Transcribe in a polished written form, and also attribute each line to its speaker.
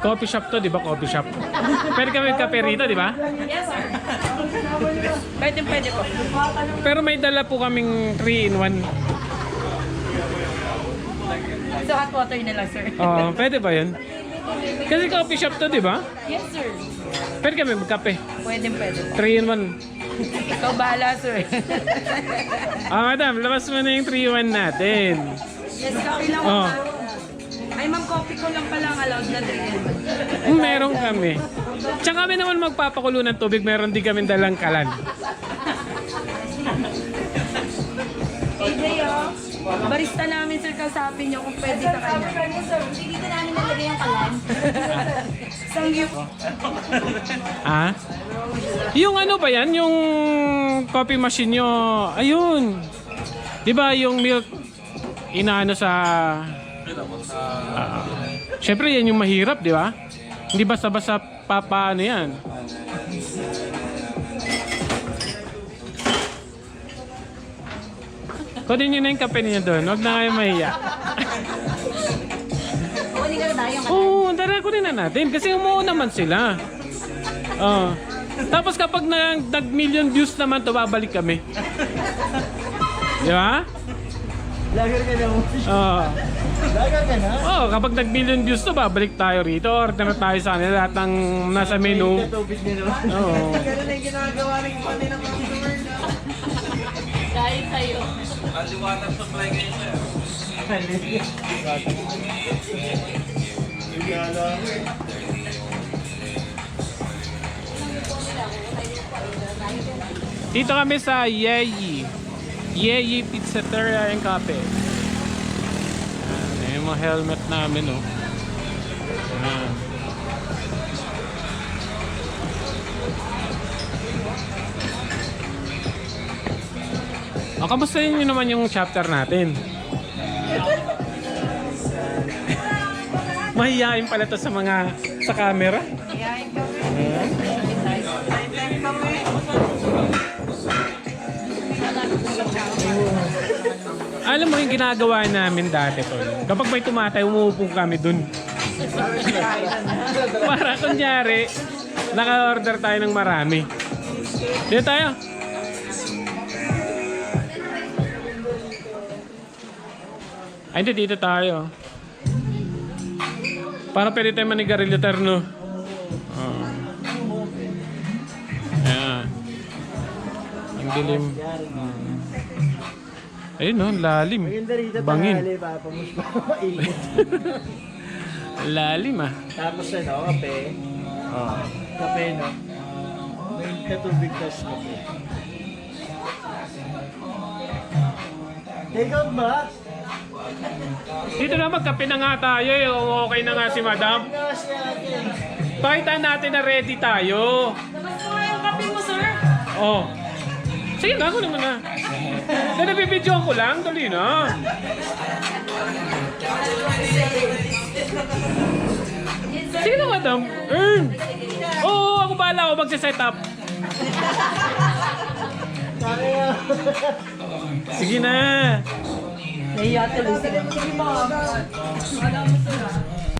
Speaker 1: Coffee shop to, di ba? Coffee shop. Pwede kami kape rito, di ba?
Speaker 2: Yes, sir. Pwede po.
Speaker 1: Pero may dala po kaming 3-in-1.
Speaker 2: So, hot water na lang, sir.
Speaker 1: Pwede ba yun? Kasi coffee shop to, di ba?
Speaker 2: Yes, sir.
Speaker 1: Pwede kami magkape.
Speaker 2: Pwede.
Speaker 1: 3-in-1.
Speaker 2: Ikaw bahala, sir.
Speaker 1: Madam, labas mo na yung 3-in-1 natin.
Speaker 2: Yes, coffee lang
Speaker 1: Oh.
Speaker 2: Ay, ma'am, coffee ko lang pala ang allowed na drink.
Speaker 1: Meron kami. Tsaka kami naman magpapakulo ng tubig, meron din kami dalang kalan.
Speaker 2: AJ, barista namin, sir, kausapin niyo kung pwede sa kanya.
Speaker 3: Sir, hindi dito namin nalagay yung kalan.
Speaker 2: Sangyup.
Speaker 1: Yung ano ba yan? Yung coffee machine nyo, ayun. Di ba yung milk inaano sa... Siyempre yan yung mahirap, di ba? Hindi basta-basta papaano yan. Kunin nyo na yung kape niyo doon. Huwag na kayo mahiya.
Speaker 3: Kunin ka na tayo yung kalan.
Speaker 1: Oo, tara kunin na natin. Kasi umuo naman sila. Tapos kapag nag-million views naman to, babalik kami. Di ba?
Speaker 4: Lager ka na mo. Lager ka na?
Speaker 1: Kapag nag-million views to, babalik tayo rito. Order na tayo sa kanila lahat ng nasa menu.
Speaker 4: Tubig nila.
Speaker 1: Oo.
Speaker 4: Ganun na yung ginagawa ng pati ng customer na.
Speaker 2: Dahil sa'yo.
Speaker 5: Aliwanag supply ngayon sir.
Speaker 1: Dito kami sa Yeyi. Yeyi Pizzeria and Cafe. Ayan yung mga helmet namin, oh. Ayan. Kamustahin nyo naman yung chapter natin? Mahihain pala to sa mga sa camera. Alam mo yung ginagawa namin dati to. Kapag may tumatay, umuupo kami dun. Para kunyari, naka-order tayo ng marami. Dito tayo. Ay, hindi, dito tayo. Para pwede tayo manigarilyo terno. Ayan. Ang dilim. Ayun, no, lalim.
Speaker 4: Maganda rito,
Speaker 1: Bangin.
Speaker 4: tanghali pa, pamuspa, mainit.
Speaker 1: Lalim, ah.
Speaker 4: Tapos ano, kape. Kape, no? May katubig tas kape. Take out ba?
Speaker 1: Dito na magkape na nga tayo, eh. Okay na nga si madam.
Speaker 4: Gas natin.
Speaker 1: Pakita natin na ready tayo.
Speaker 2: Labas mo nga yung kape mo, sir.
Speaker 1: Oh. Sige na, ako naman na. Nabibidyoan ko lang, dali na. Sige na, madam. Oo, ako bahala ako magsiset up. Sige na.
Speaker 2: Nahiya tuloy sila. Sige, ma'am.